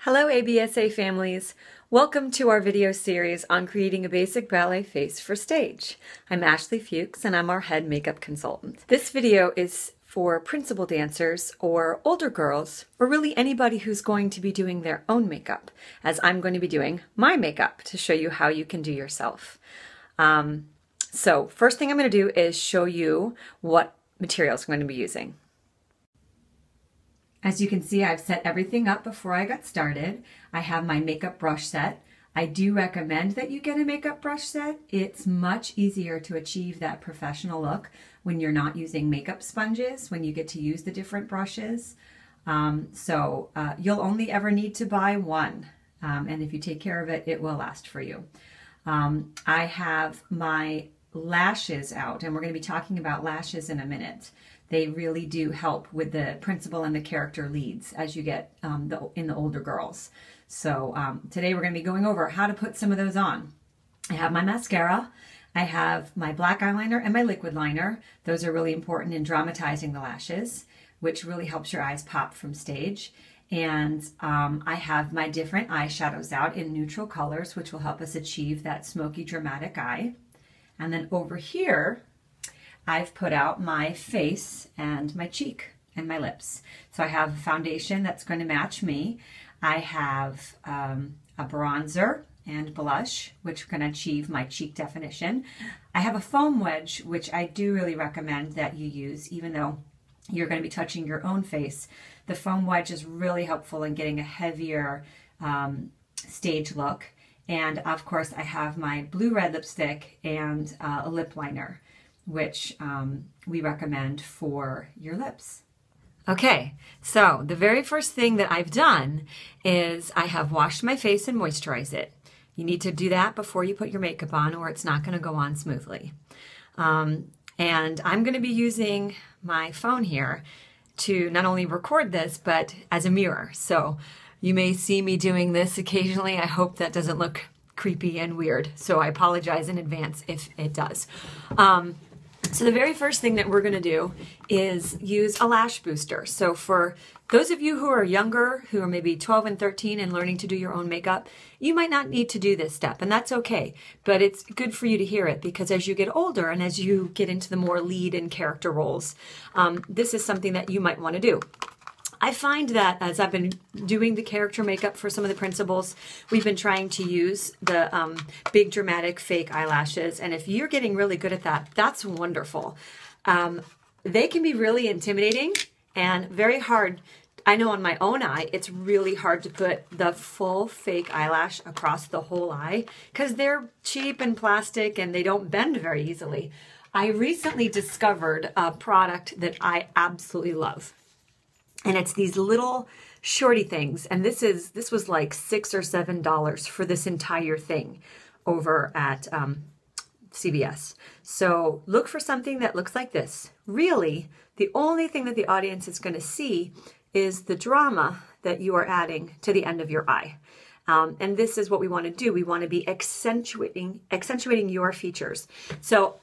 Hello ABSA families! Welcome to our video series on creating a basic ballet face for stage. I'm Ashley Fuchs and I'm our head makeup consultant. This video is for principal dancers or older girls or really anybody who's going to be doing their own makeup, as I'm going to be doing my makeup to show you how you can do yourself. So first thing I'm going to do is show you what materials I'm going to be using. As you can see, I've set everything up before I got started. I have my makeup brush set. I do recommend that you get a makeup brush set. It's much easier to achieve that professional look when you're not using makeup sponges, when you get to use the different brushes. You'll only ever need to buy one. And if you take care of it, it will last for you. I have my lashes out, and we're going to be talking about lashes in a minute. They really do help with the principal and the character leads as you get in the older girls. So today we're going to be going over how to put some of those on. I have my mascara, I have my black eyeliner and my liquid liner. Those are really important in dramatizing the lashes, which really helps your eyes pop from stage. And I have my different eyeshadows out in neutral colors, which will help us achieve that smoky, dramatic eye. And then over here, I've put out my face and my cheek and my lips. So I have a foundation that's going to match me. I have a bronzer and blush, which are going to achieve my cheek definition. I have a foam wedge, which I do really recommend that you use, even though you're going to be touching your own face. The foam wedge is really helpful in getting a heavier stage look. And of course, I have my blue-red lipstick and a lip liner, which we recommend for your lips. Okay, so the very first thing that I've done is I have washed my face and moisturized it. You need to do that before you put your makeup on or it's not going to go on smoothly. And I'm going to be using my phone here to not only record this, but as a mirror. So you may see me doing this occasionally. I hope that doesn't look creepy and weird. So I apologize in advance if it does. So the very first thing that we're going to do is use a lash booster. So for those of you who are younger, who are maybe 12 and 13 and learning to do your own makeup, you might not need to do this step, and that's okay. But it's good for you to hear it, because as you get older and as you get into the more lead and character roles, this is something that you might want to do. I find that as I've been doing the character makeup for some of the principals, we've been trying to use the big dramatic fake eyelashes. And if you're getting really good at that, that's wonderful. They can be really intimidating and very hard. I know on my own eye, it's really hard to put the full fake eyelash across the whole eye because they're cheap and plastic and they don't bend very easily. I recently discovered a product that I absolutely love. And it's these little shorty things. And this was like $6 or $7 for this entire thing over at CVS. So look for something that looks like this. Really, the only thing that the audience is going to see is the drama that you are adding to the end of your eye. And this is what we want to do. We want to be accentuating your features. So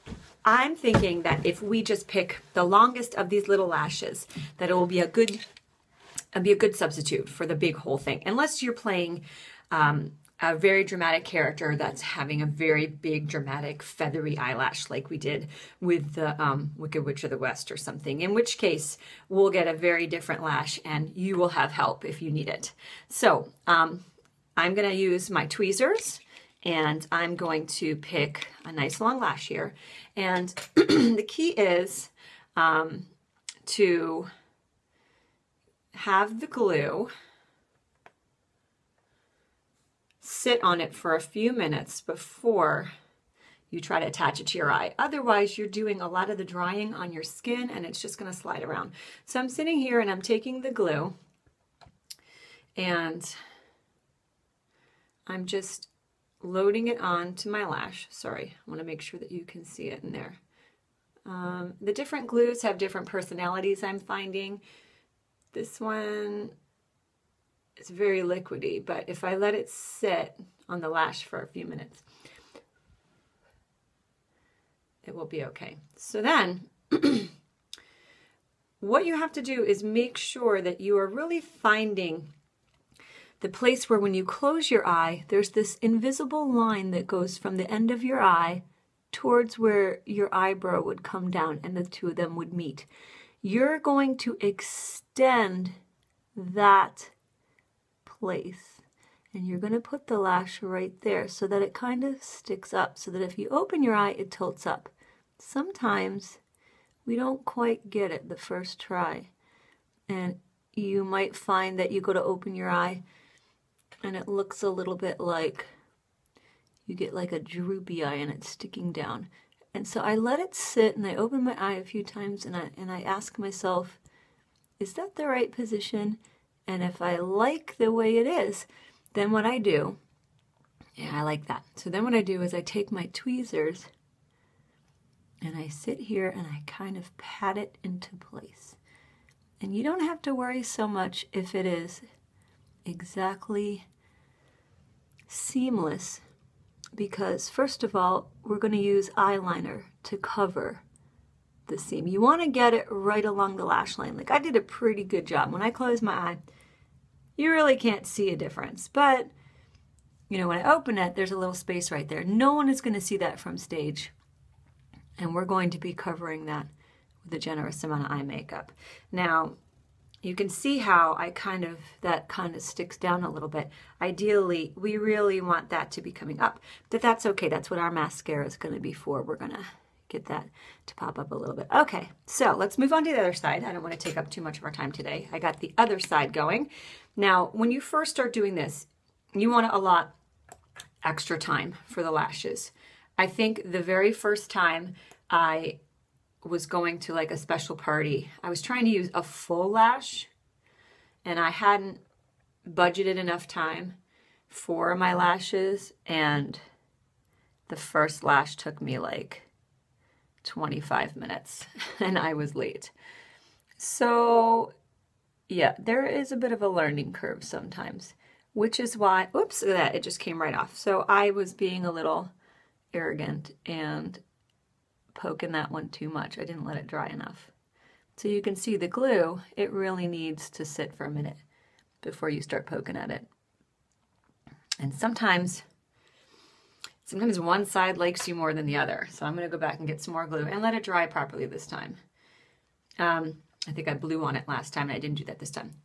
I'm thinking that if we just pick the longest of these little lashes, that it will be a good substitute for the big whole thing. Unless you're playing a very dramatic character that's having a very big, dramatic, feathery eyelash like we did with the Wicked Witch of the West or something, in which case we'll get a very different lash and you will have help if you need it. So I'm going to use my tweezers and I'm going to pick a nice long lash here. And the key is to have the glue sit on it for a few minutes before you try to attach it to your eye. Otherwise, you're doing a lot of the drying on your skin and it's just going to slide around. So I'm sitting here and I'm taking the glue and I'm just loading it onto my lash. Sorry, I want to make sure that you can see it in there. The different glues have different personalities, I'm finding. This one is very liquidy, but if I let it sit on the lash for a few minutes, it will be okay. So then what you have to do is make sure that you are really finding the place where when you close your eye, there's this invisible line that goes from the end of your eye towards where your eyebrow would come down and the two of them would meet. You're going to extend that place. And you're going to put the lash right there so that it kind of sticks up, so that if you open your eye, it tilts up. Sometimes we don't quite get it the first try. And you might find that you go to open your eye and it looks a little bit like you get like a droopy eye and it's sticking down. And so I let it sit and I open my eye a few times and I ask myself, is that the right position? And if I like the way it is, then what I do, yeah, I like that. So then what I do is I take my tweezers and I sit here and I kind of pat it into place. And you don't have to worry so much if it is exactly seamless, because first of all, we're going to use eyeliner to cover the seam. You want to get it right along the lash line. Like I did a pretty good job. When I close my eye, you really can't see a difference. But, you know, when I open it, there's a little space right there. No one is going to see that from stage. And we're going to be covering that with a generous amount of eye makeup. Now, you can see how that kind of sticks down a little bit. Ideally, we really want that to be coming up, but that's okay. That's what our mascara is going to be for. We're going to get that to pop up a little bit. Okay, so let's move on to the other side. I don't want to take up too much of our time today. I got the other side going. Now, when you first start doing this, you want to allot extra time for the lashes. I think the very first time I was going to like a special party, I was trying to use a full lash and I hadn't budgeted enough time for my lashes, and the first lash took me like 25 minutes and I was late. So yeah, there is a bit of a learning curve sometimes, which is why, oops, that it just came right off. So I was being a little arrogant and poking that one too much. I didn't let it dry enough. So you can see the glue, it really needs to sit for a minute before you start poking at it. And sometimes one side likes you more than the other. So I'm going to go back and get some more glue and let it dry properly this time. I think I blew on it last time and I didn't do that this time.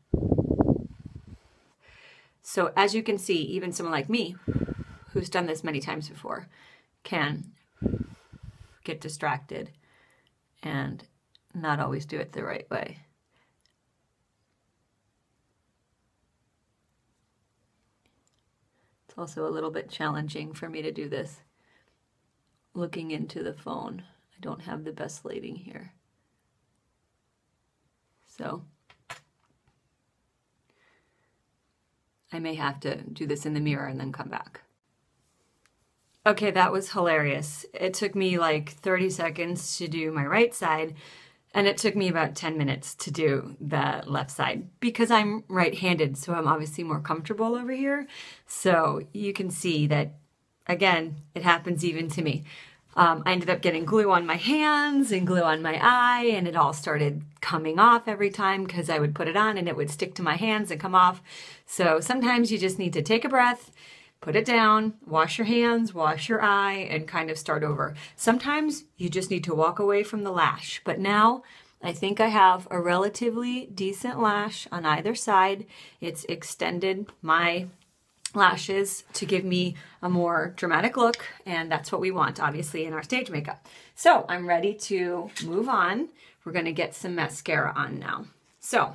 So as you can see, even someone like me, who's done this many times before, can get distracted and not always do it the right way. It's also a little bit challenging for me to do this looking into the phone. I don't have the best lighting here. So I may have to do this in the mirror and then come back. Okay, that was hilarious. It took me like 30 seconds to do my right side, and it took me about 10 minutes to do the left side because I'm right-handed, so I'm obviously more comfortable over here. So you can see that, again, it happens even to me. I ended up getting glue on my hands and glue on my eye, and it all started coming off every time because I would put it on and it would stick to my hands and come off. So sometimes you just need to take a breath, put it down, wash your hands, wash your eye, and kind of start over. Sometimes you just need to walk away from the lash. But now I think I have a relatively decent lash on either side. It's extended my lashes to give me a more dramatic look, and that's what we want, obviously, in our stage makeup. So I'm ready to move on. We're going to get some mascara on now. So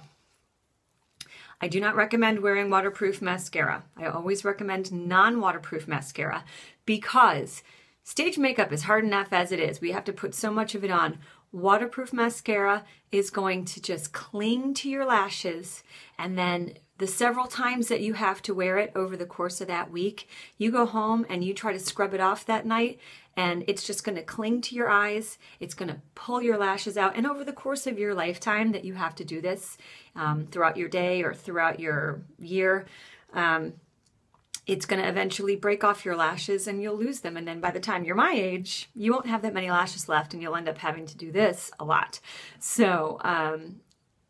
I do not recommend wearing waterproof mascara. I always recommend non-waterproof mascara because stage makeup is hard enough as it is. We have to put so much of it on. Waterproof mascara is going to just cling to your lashes, and then the several times that you have to wear it over the course of that week, you go home and you try to scrub it off that night, and it's just going to cling to your eyes. It's going to pull your lashes out. And over the course of your lifetime that you have to do this, throughout your day or throughout your year, it's going to eventually break off your lashes and you'll lose them. And then by the time you're my age, you won't have that many lashes left and you'll end up having to do this a lot. So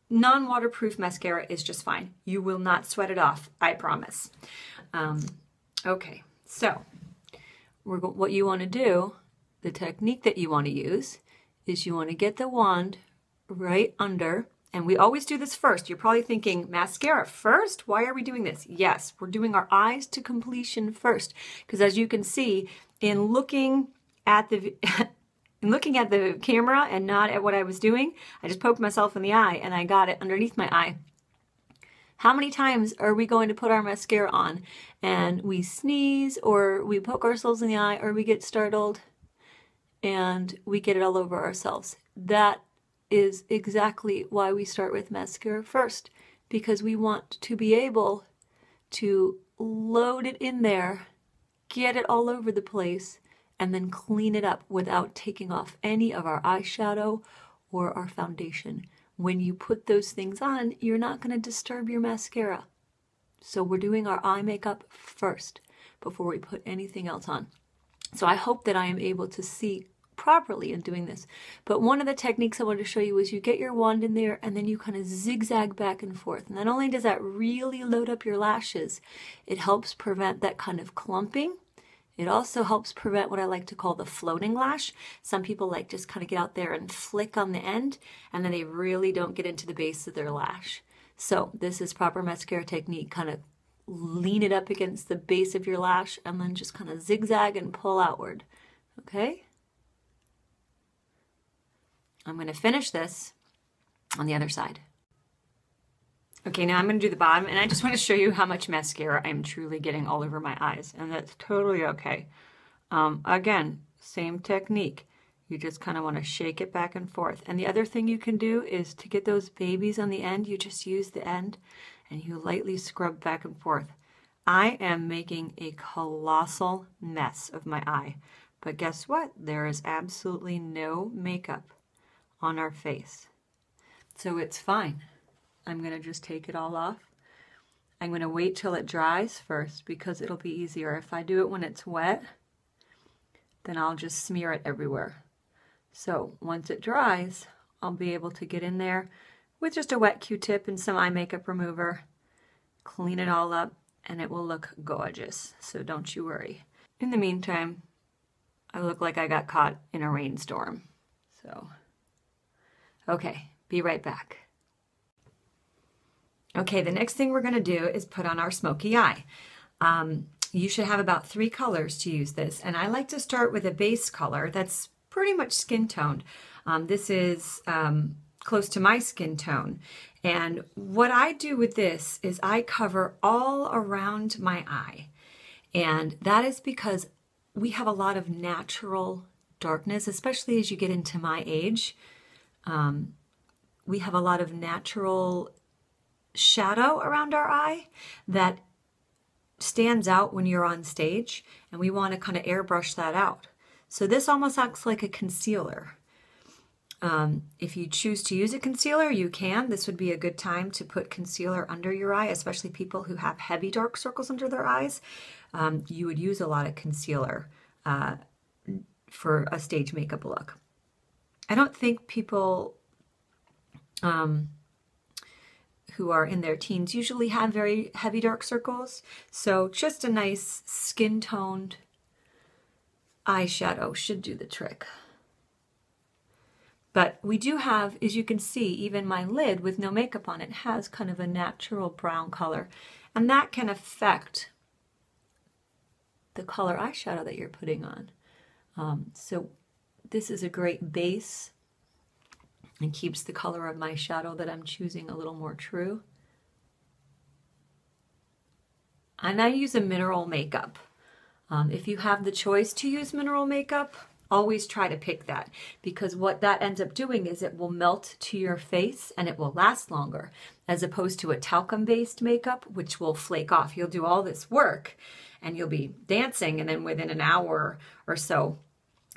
non-waterproof mascara is just fine. You will not sweat it off, I promise. Okay, so what you want to do, the technique that you want to use, is you want to get the wand right under, and we always do this first. You're probably thinking, mascara first? Why are we doing this? Yes, we're doing our eyes to completion first, because as you can see, in looking at the camera and not at what I was doing, I just poked myself in the eye and I got it underneath my eye. How many times are we going to put our mascara on and we sneeze or we poke ourselves in the eye or we get startled and we get it all over ourselves? That is exactly why we start with mascara first, because we want to be able to load it in there, get it all over the place, and then clean it up without taking off any of our eyeshadow or our foundation. When you put those things on, you're not going to disturb your mascara. So we're doing our eye makeup first before we put anything else on. So I hope that I am able to see properly in doing this. But one of the techniques I wanted to show you is you get your wand in there and then you kind of zigzag back and forth. And not only does that really load up your lashes, it helps prevent that kind of clumping. It also helps prevent what I like to call the floating lash. Some people like just kind of get out there and flick on the end, and then they really don't get into the base of their lash. So this is proper mascara technique. Kind of lean it up against the base of your lash and then just kind of zigzag and pull outward. Okay? I'm going to finish this on the other side. Okay, now I'm going to do the bottom, and I just want to show you how much mascara I'm truly getting all over my eyes, and that's totally okay. Again, same technique. You just kind of want to shake it back and forth. And the other thing you can do is to get those babies on the end, you just use the end and you lightly scrub back and forth. I am making a colossal mess of my eye, but guess what? There is absolutely no makeup on our face, so it's fine. I'm going to just take it all off. I'm going to wait till it dries first because it'll be easier. If I do it when it's wet, then I'll just smear it everywhere. So once it dries, I'll be able to get in there with just a wet Q-tip and some eye makeup remover, clean it all up, and it will look gorgeous. So don't you worry. In the meantime, I look like I got caught in a rainstorm. So, okay, be right back. Okay, the next thing we're going to do is put on our smoky eye. You should have about 3 colors to use this, and I like to start with a base color that's pretty much skin toned. This is close to my skin tone, and what I do with this is I cover all around my eye, and that is because we have a lot of natural darkness, especially as you get into my age. We have a lot of natural shadow around our eye that stands out when you're on stage, and we want to kind of airbrush that out. So this almost acts like a concealer. If you choose to use a concealer, you can. This would be a good time to put concealer under your eye, especially people who have heavy dark circles under their eyes. You would use a lot of concealer for a stage makeup look. I don't think people who are in their teens usually have very heavy dark circles, so just a nice skin-toned eyeshadow should do the trick. But we do have, as you can see, even my lid with no makeup on it has kind of a natural brown color, and that can affect the color eyeshadow that you're putting on. So this is a great base and keeps the color of my shadow that I'm choosing a little more true. And I use a mineral makeup. If you have the choice to use mineral makeup, always try to pick that, because what that ends up doing is it will melt to your face and it will last longer, as opposed to a talcum-based makeup, which will flake off. You'll do all this work and you'll be dancing, and then within an hour or so,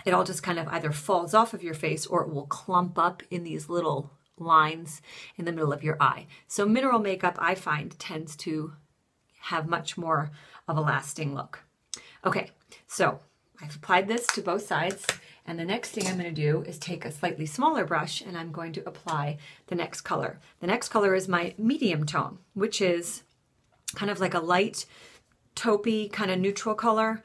it all just kind of either falls off of your face or it will clump up in these little lines in the middle of your eye. So mineral makeup, I find, tends to have much more of a lasting look. Okay, so I've applied this to both sides, And the next thing I'm going to do is take a slightly smaller brush and I'm going to apply the next color. The next color is my medium tone, which is kind of like a light taupey kind of neutral color.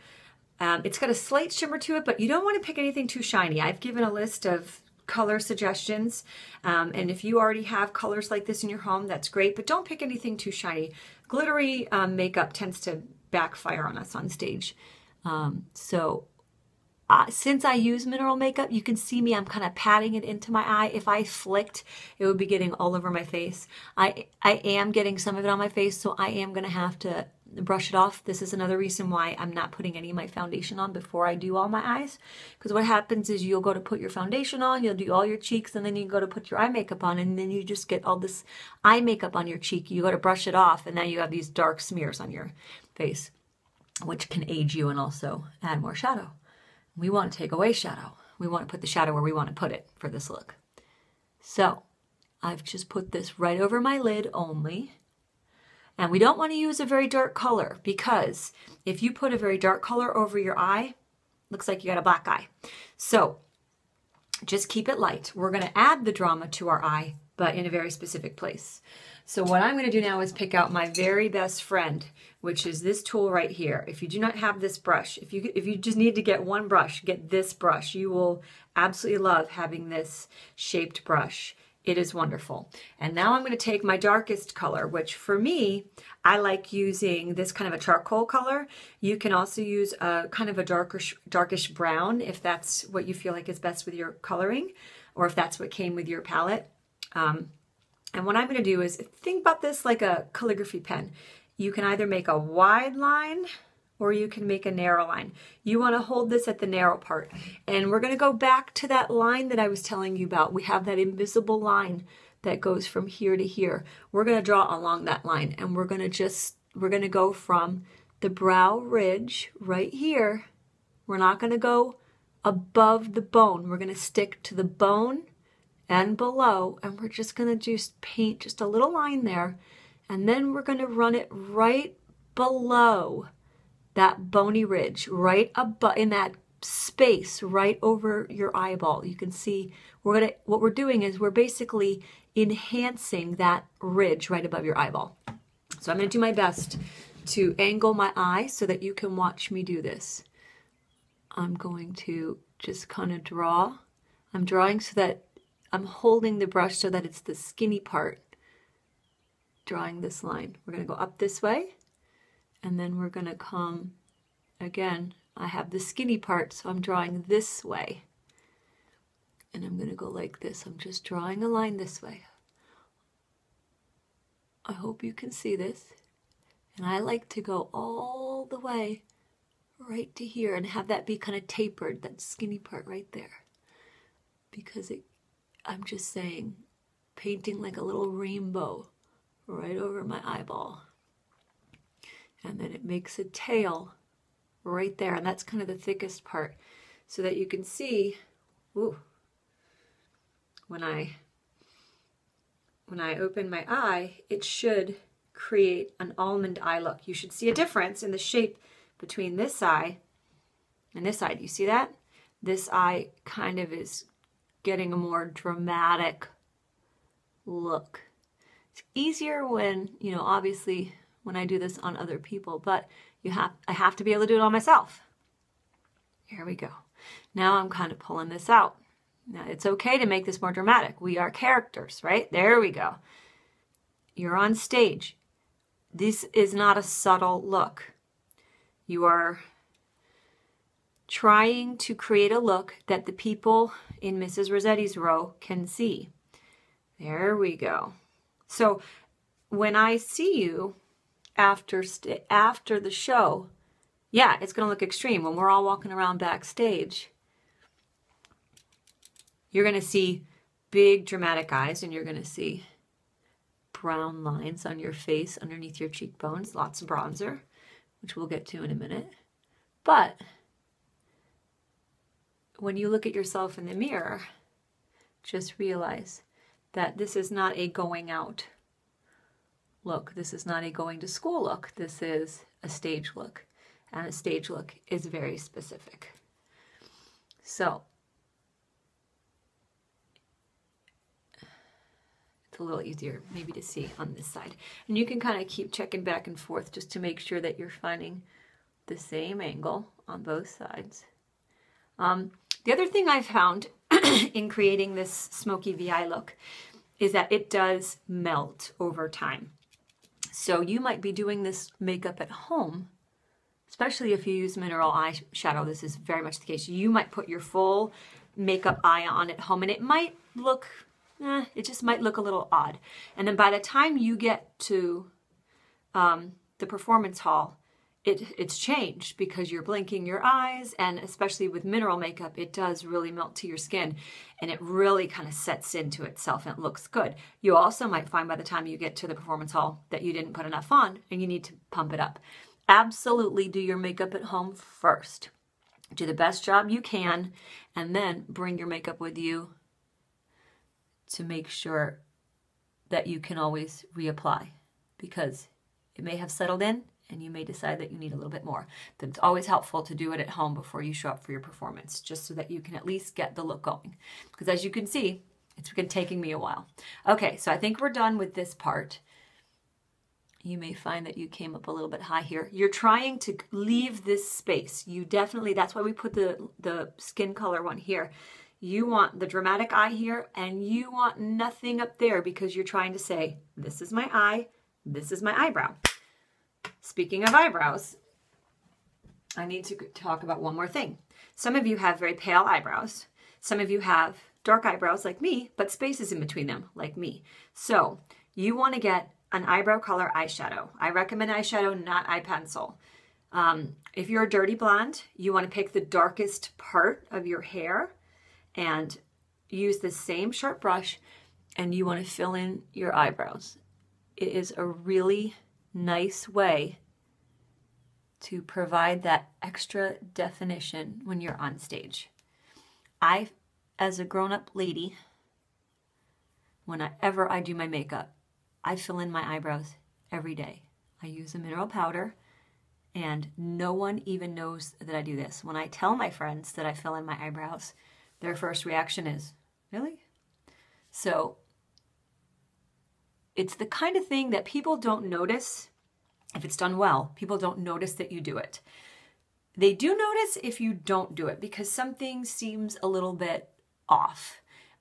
It's got a slight shimmer to it, but you don't want to pick anything too shiny. I've given a list of color suggestions, and if you already have colors like this in your home, that's great, but don't pick anything too shiny. Glittery makeup tends to backfire on us on stage. Since I use mineral makeup, you can see me, I'm kind of patting it into my eye. If I flicked, it would be getting all over my face. I am getting some of it on my face, so I am going to have to brush it off. This is another reason why I'm not putting any of my foundation on before I do all my eyes. Because what happens is you'll go to put your foundation on, you'll do all your cheeks, and then you go to put your eye makeup on, and then you just get all this eye makeup on your cheek. You go to brush it off, and now you have these dark smears on your face, which can age you and also add more shadow. We want to take away shadow. We want to put the shadow where we want to put it for this look. So I've just put this right over my lid only. And we don't want to use a very dark color, because if you put a very dark color over your eye, looks like you got a black eye. So just keep it light. We're going to add the drama to our eye, but in a very specific place. So what I'm going to do now is pick out my very best friend, which is this tool right here. If you do not have this brush, if you just need to get one brush, get this brush. You will absolutely love having this shaped brush. It is wonderful. And now I'm going to take my darkest color, which for me, I like using this kind of a charcoal color. You can also use a kind of a darkish brown if that's what you feel like is best with your coloring, or if that's what came with your palette. And what I'm going to do is think about this like a calligraphy pen. You can either make a wide line or you can make a narrow line. You want to hold this at the narrow part. And we're going to go back to that line that I was telling you about. We have that invisible line that goes from here to here. We're going to draw along that line, and we're going to go from the brow ridge right here. We're not going to go above the bone. We're going to stick to the bone and below, and we're just going to just paint just a little line there, and then we're going to run it right below that bony ridge, right above, in that space right over your eyeball. You can see what we're doing is we're basically enhancing that ridge right above your eyeball. So I'm going to do my best to angle my eye so that you can watch me do this. I'm going to just kind of draw. I'm drawing so that I'm holding the brush so that it's the skinny part, drawing this line. We're going to go up this way, and then we're going to come, again, I have the skinny part, so I'm drawing this way. And I'm going to go like this. I'm just drawing a line this way. I hope you can see this. And I like to go all the way right to here and have that be kind of tapered, that skinny part right there. Because I'm just saying, painting like a little rainbow right over my eyeball. And then it makes a tail right there, and that's kind of the thickest part, so that you can see, ooh, when I open my eye, it should create an almond eye look. You should see a difference in the shape between this eye and this eye. Do you see that? This eye kind of is getting a more dramatic look. It's easier when, obviously when I do this on other people, but I have to be able to do it on myself. Here we go. Now I'm kind of pulling this out. Now it's okay to make this more dramatic. We are characters, right? There we go. You're on stage. This is not a subtle look. You are trying to create a look that the people in Mrs. Rossetti's row can see. There we go. So when I see you after the show, yeah, it's going to look extreme. When we're all walking around backstage, you're going to see big dramatic eyes, and you're going to see brown lines on your face underneath your cheekbones, lots of bronzer, which we'll get to in a minute. But when you look at yourself in the mirror, just realize that this is not a going out look. This is not a going to school look. This is a stage look. And a stage look is very specific. So It's a little easier maybe to see on this side. And you can kind of keep checking back and forth just to make sure that you're finding the same angle on both sides. The other thing I found in creating this smoky VI look is that it does melt over time. So you might be doing this makeup at home, especially if you use mineral eyeshadow. This is very much the case. You might put your full makeup eye on at home and it might look, it just might look a little odd. And then by the time you get to the performance hall, it's changed because you're blinking your eyes, and especially with mineral makeup, it does really melt to your skin and it really kind of sets into itself and it looks good. You also might find by the time you get to the performance hall that you didn't put enough on and you need to pump it up. Absolutely do your makeup at home first. Do the best job you can and then bring your makeup with you to make sure that you can always reapply, because it may have settled in and you may decide that you need a little bit more. But it's always helpful to do it at home before you show up for your performance, just so that you can at least get the look going. Because as you can see, it's been taking me a while. Okay, so I think we're done with this part. You may find that you came up a little bit high here. You're trying to leave this space. You definitely, that's why we put the skin color one here. You want the dramatic eye here and you want nothing up there, because you're trying to say, this is my eye, this is my eyebrow. Speaking of eyebrows, I need to talk about one more thing. Some of you have very pale eyebrows. Some of you have dark eyebrows like me, but spaces in between them like me. So you want to get an eyebrow color eyeshadow. I recommend eyeshadow, not eye pencil. If you're a dirty blonde, you want to pick the darkest part of your hair and use the same sharp brush, and you want to fill in your eyebrows. It is a really nice way to provide that extra definition when you're on stage. I, as a grown-up lady, whenever I do my makeup, I fill in my eyebrows every day. I use a mineral powder, and no one even knows that I do this. When I tell my friends that I fill in my eyebrows, their first reaction is, really? So it's the kind of thing that people don't notice. If it's done well, people don't notice that you do it. They do notice if you don't do it, because something seems a little bit off.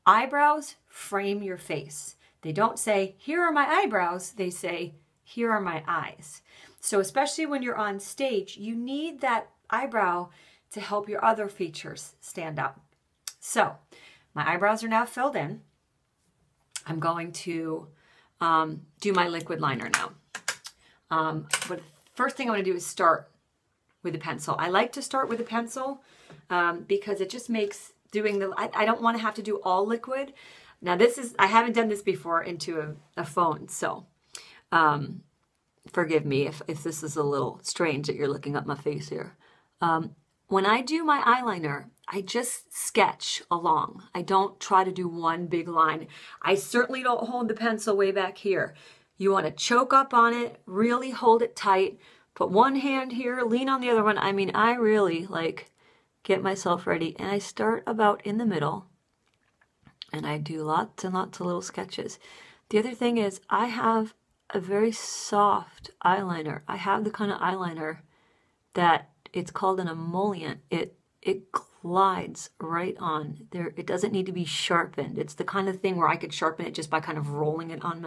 Eyebrows frame your face. They don't say, here are my eyebrows. They say, here are my eyes. So especially when you're on stage, you need that eyebrow to help your other features stand out. So my eyebrows are now filled in. I'm going to do my liquid liner now. But the first thing I want to do is start with a pencil. I like to start with a pencil because it just makes doing the, I don't want to have to do all liquid. Now this is, I haven't done this before into a phone, so forgive me if this is a little strange that you're looking up my face here. When I do my eyeliner, I just sketch along. I don't try to do one big line. I certainly don't hold the pencil way back here. You want to choke up on it, really hold it tight, put one hand here, lean on the other one. I mean, I really get myself ready, and I start about in the middle, and I do lots and lots of little sketches. The other thing is I have a very soft eyeliner. I have the kind of eyeliner that it's called an emollient. It glides right on there. It doesn't need to be sharpened. It's the kind of thing where I could sharpen it just by kind of rolling it on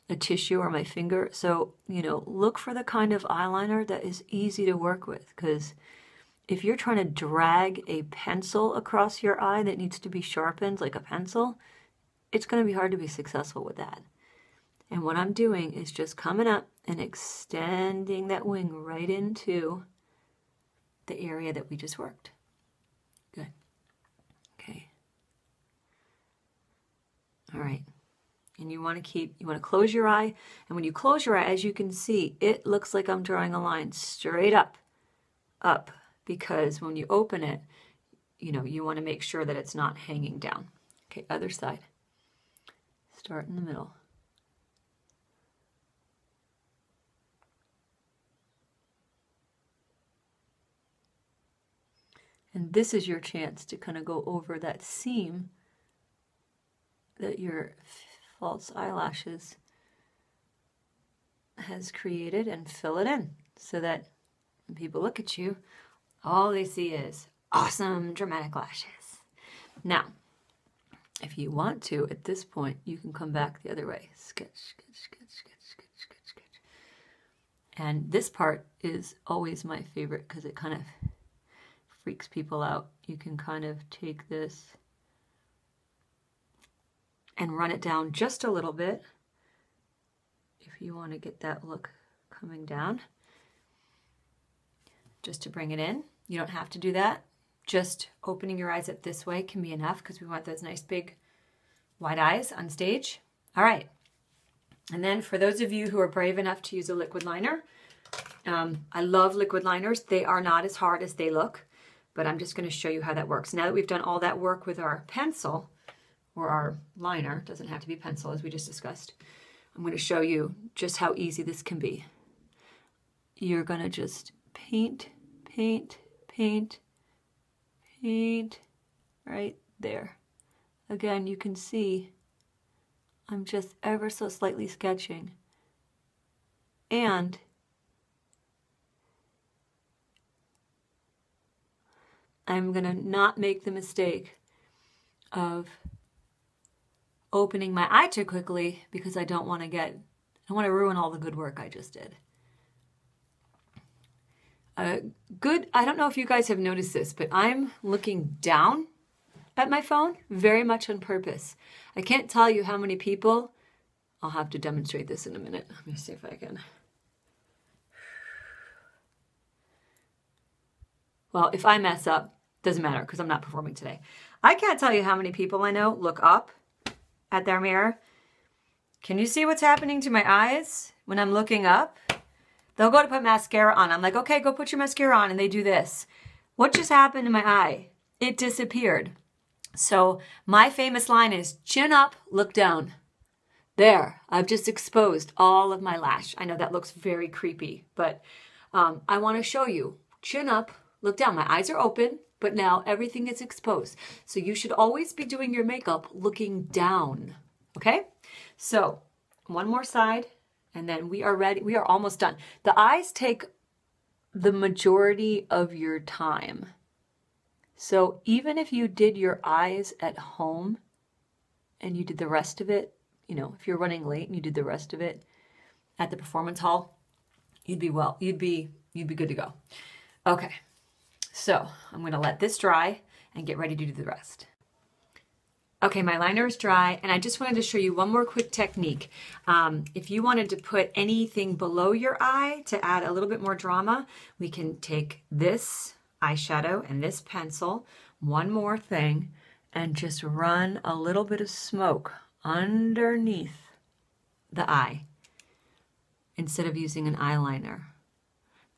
a tissue or my finger. So, you know, look for the kind of eyeliner that is easy to work with, because if you're trying to drag a pencil across your eye that needs to be sharpened like a pencil, it's going to be hard to be successful with that. And what I'm doing is just coming up and extending that wing right into the area that we just worked. Good. Okay. All right. And you want to close your eye. And when you close your eye, as you can see, it looks like I'm drawing a line straight up, because when you open it, you know, you want to make sure that it's not hanging down. Okay, other side. Start in the middle. And this is your chance to kind of go over that seam that you're false eyelashes has created and fill it in so that when people look at you, all they see is awesome dramatic lashes. Now, if you want to, at this point, you can come back the other way. Sketch, sketch, sketch, sketch, sketch, sketch, sketch. And this part is always my favorite because it kind of freaks people out. You can kind of take this and run it down just a little bit if you want to get that look coming down. Just to bring it in. You don't have to do that. Just opening your eyes up this way can be enough because we want those nice big wide eyes on stage. All right. And then for those of you who are brave enough to use a liquid liner, I love liquid liners. They are not as hard as they look, but I'm just going to show you how that works. Now that we've done all that work with our pencil or our liner, doesn't have to be pencil as we just discussed, I'm going to show you just how easy this can be. You're going to just paint, paint, paint, paint right there. Again, you can see I'm just ever so slightly sketching. And I'm going to not make the mistake of opening my eye too quickly because I don't want to ruin all the good work I just did. I don't know if you guys have noticed this, but I'm looking down at my phone very much on purpose. I can't tell you how many people, I'll have to demonstrate this in a minute. Let me see if I can. Well, if I mess up, doesn't matter because I'm not performing today. I can't tell you how many people I know look up at their mirror. Can you see what's happening to my eyes when I'm looking up? They'll go to put mascara on. I'm like, okay, go put your mascara on. And they do this. What just happened to my eye? It disappeared. So my famous line is chin up, look down. There, I've just exposed all of my lash. I know that looks very creepy, but I want to show you. Chin up, look down. My eyes are open, but now everything is exposed. So you should always be doing your makeup looking down. Okay? So one more side. And then we are ready. We are almost done. The eyes take the majority of your time. So even if you did your eyes at home and you did the rest of it, you know, if you're running late and you did the rest of it at the performance hall, you'd be good to go. Okay. So I'm going to let this dry and get ready to do the rest. Okay, my liner is dry, and I just wanted to show you one more quick technique. If you wanted to put anything below your eye to add a little bit more drama, we can take this eyeshadow and this pencil, one more thing, and just run a little bit of smoke underneath the eye instead of using an eyeliner.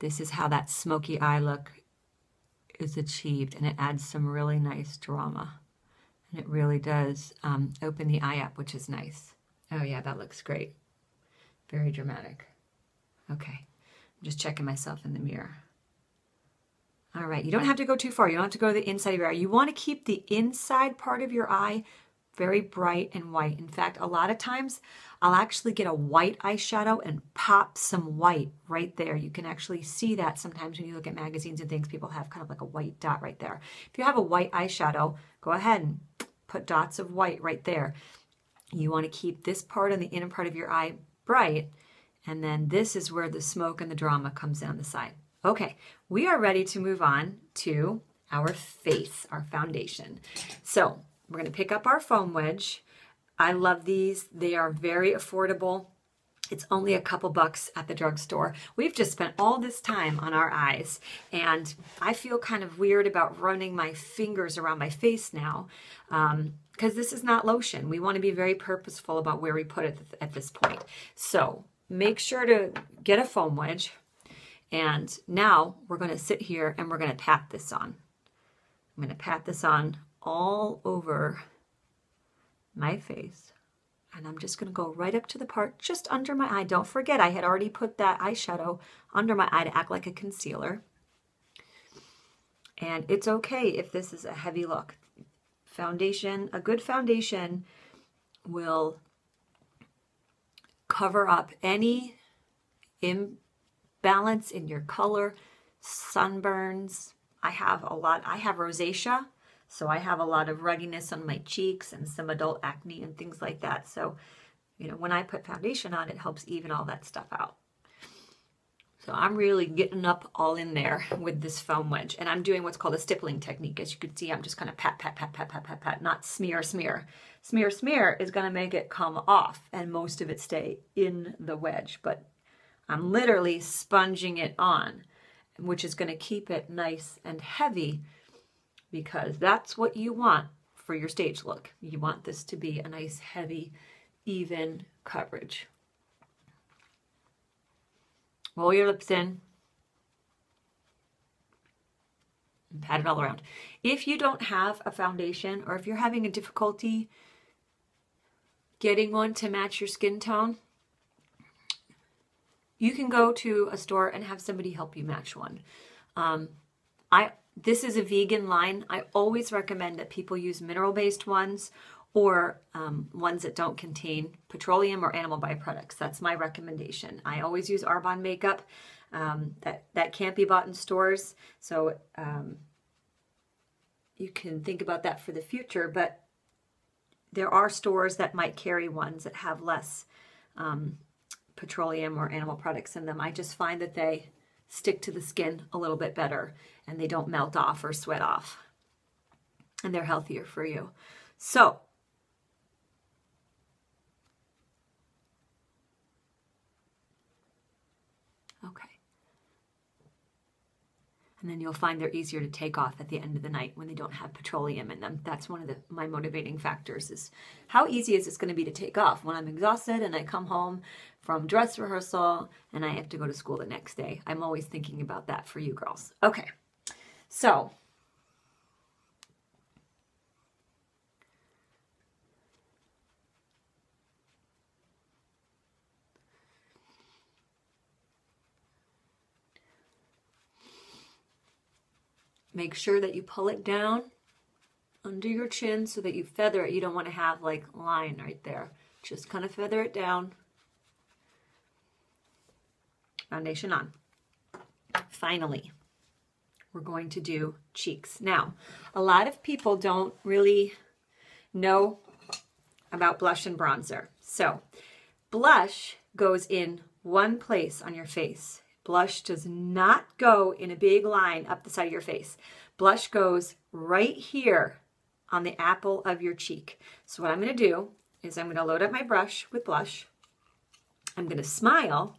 This is how that smoky eye look is achieved, and it adds some really nice drama. And it really does open the eye up, which is nice. Oh yeah, that looks great. Very dramatic. Okay, I'm just checking myself in the mirror. All right, you don't have to go too far. You don't have to go to the inside of your eye. You want to keep the inside part of your eye very bright and white. In fact, a lot of times I'll actually get a white eyeshadow and pop some white right there. You can actually see that sometimes when you look at magazines and things, people have kind of like a white dot right there. If you have a white eyeshadow, go ahead and put dots of white right there. You want to keep this part on the inner part of your eye bright, and then this is where the smoke and the drama comes down the side. Okay, we are ready to move on to our face, our foundation. So we're going to pick up our foam wedge. I love these. They are very affordable. It's only a couple bucks at the drugstore. We've just spent all this time on our eyes, and I feel kind of weird about running my fingers around my face now because this is not lotion. We want to be very purposeful about where we put it at this point. So make sure to get a foam wedge, and now we're going to sit here and we're going to pat this on. I'm going to pat this on all over my face. And I'm just going to go right up to the part just under my eye. Don't forget, I had already put that eyeshadow under my eye to act like a concealer. And it's okay if this is a heavy look. Foundation, a good foundation will cover up any imbalance in your color, sunburns. I have rosacea, so I have a lot of ruggedness on my cheeks and some adult acne and things like that. So, you know, when I put foundation on, it helps even all that stuff out. So I'm really getting up all in there with this foam wedge, and I'm doing what's called a stippling technique. As you can see, I'm just kind of pat, pat, pat, pat, pat, pat, pat, not smear, smear. Smear, smear is going to make it come off and most of it stay in the wedge, but I'm literally sponging it on, which is going to keep it nice and heavy, because that's what you want for your stage look. You want this to be a nice, heavy, even coverage. Roll your lips in and pat it all around. If you don't have a foundation, or if you're having a difficulty getting one to match your skin tone, you can go to a store and have somebody help you match one. This is a vegan line. I always recommend that people use mineral-based ones, or ones that don't contain petroleum or animal byproducts. That's my recommendation. I always use Arbonne makeup. That can't be bought in stores, so you can think about that for the future, but there are stores that might carry ones that have less petroleum or animal products in them. I just find that they stick to the skin a little bit better, and they don't melt off or sweat off, and they're healthier for you. So, okay. And then you'll find they're easier to take off at the end of the night when they don't have petroleum in them. That's one of my motivating factors, is how easy is this going to be to take off when I'm exhausted and I come home from dress rehearsal and I have to go to school the next day. I'm always thinking about that for you girls. Okay, so make sure that you pull it down under your chin so that you feather it. You don't want to have like line right there. Just kind of feather it down. Foundation on. Finally, we're going to do cheeks. Now, a lot of people don't really know about blush and bronzer. So, blush goes in one place on your face. Blush does not go in a big line up the side of your face. Blush goes right here on the apple of your cheek. So what I'm going to do is I'm going to load up my brush with blush. I'm going to smile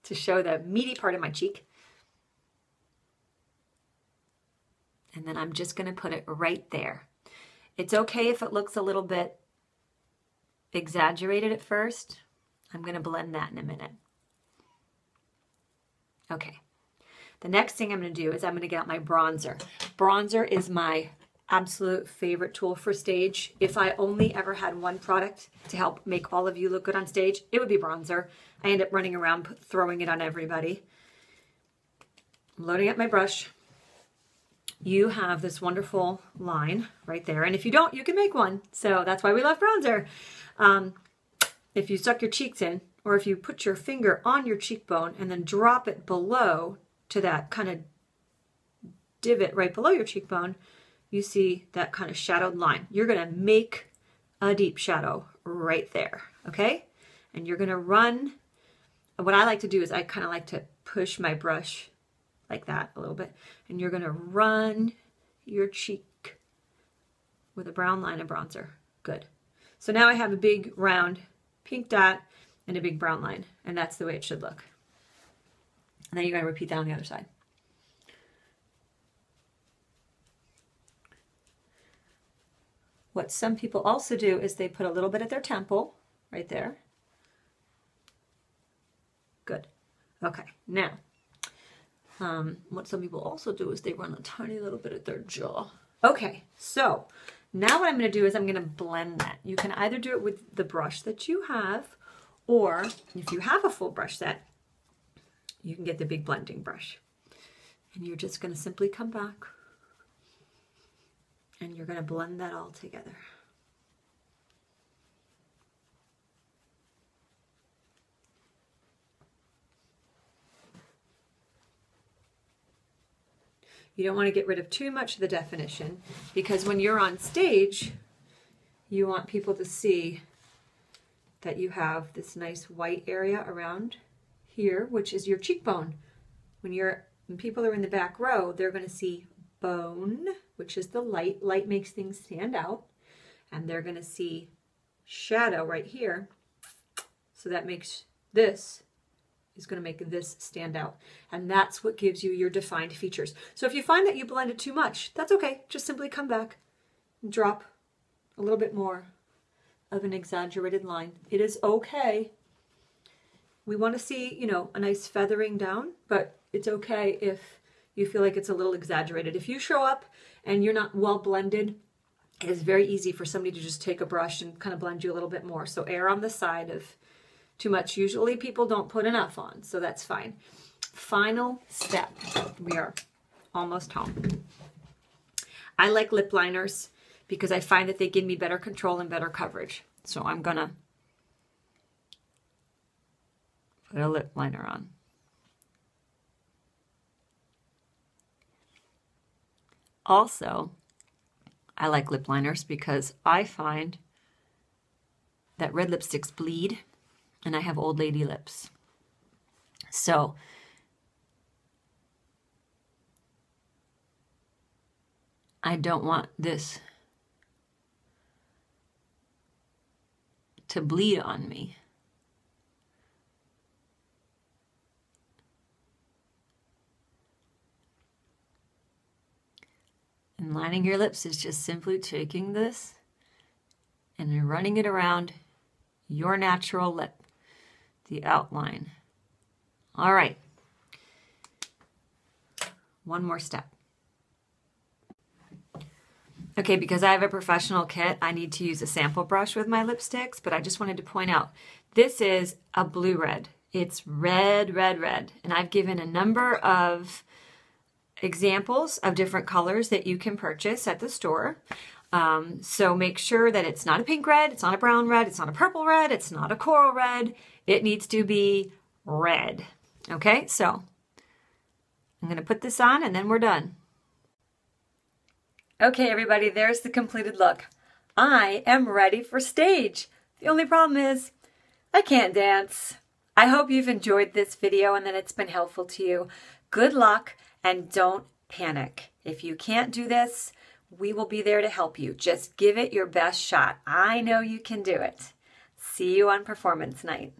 to show the meaty part of my cheek. And then I'm just going to put it right there. It's okay if it looks a little bit exaggerated at first. I'm going to blend that in a minute. Okay, the next thing I'm going to do is I'm going to get out my bronzer. Bronzer is my absolute favorite tool for stage. If I only ever had one product to help make all of you look good on stage, it would be bronzer. I end up running around throwing it on everybody. I'm loading up my brush. You have this wonderful line right there. And if you don't, you can make one. So that's why we love bronzer. If you suck your cheeks in, or if you put your finger on your cheekbone and then drop it below to that kind of divot right below your cheekbone, you see that kind of shadowed line. You're going to make a deep shadow right there, okay? And you're going to run. What I like to do is I kind of like to push my brush like that a little bit, and you're going to run your cheek with a brown line of bronzer. Good. So now I have a big round pink dot and a big brown line, and that's the way it should look. And then you're going to repeat that on the other side. What some people also do is they put a little bit at their temple, right there. Good. Okay, now, what some people also do is they run a tiny little bit at their jaw. Okay, so now what I'm going to do is I'm going to blend that. You can either do it with the brush that you have, or if you have a full brush set, you can get the big blending brush. And you're just going to simply come back and you're going to blend that all together. You don't want to get rid of too much of the definition, because when you're on stage, you want people to see that you have this nice white area around here, which is your cheekbone. When people are in the back row, they're going to see bone, which is the light. Light makes things stand out. And they're going to see shadow right here. So that makes this is going to make this stand out. And that's what gives you your defined features. So if you find that you blended too much, that's okay. Just simply come back and drop a little bit more of an exaggerated line. It is okay. We want to see, you know, a nice feathering down, but it's okay if you feel like it's a little exaggerated. If you show up and you're not well blended, it is very easy for somebody to just take a brush and kind of blend you a little bit more. So err on the side of too much. Usually people don't put enough on, so that's fine. Final step. We are almost home. I like lip liners because I find that they give me better control and better coverage. So I'm gonna put a lip liner on. Also, I like lip liners because I find that red lipsticks bleed and I have old lady lips. So I don't want this to bleed on me. And lining your lips is just simply taking this and running it around your natural lip, the outline. All right. One more step. Okay, because I have a professional kit, I need to use a sample brush with my lipsticks, but I just wanted to point out, this is a blue red. It's red, red, red. And I've given a number of examples of different colors that you can purchase at the store. So make sure that it's not a pink red, it's not a brown red, it's not a purple red, it's not a coral red. It needs to be red. Okay, so I'm going to put this on and then we're done. Okay, everybody, there's the completed look. I am ready for stage. The only problem is I can't dance. I hope you've enjoyed this video and that it's been helpful to you. Good luck and don't panic. If you can't do this, we will be there to help you. Just give it your best shot. I know you can do it. See you on performance night.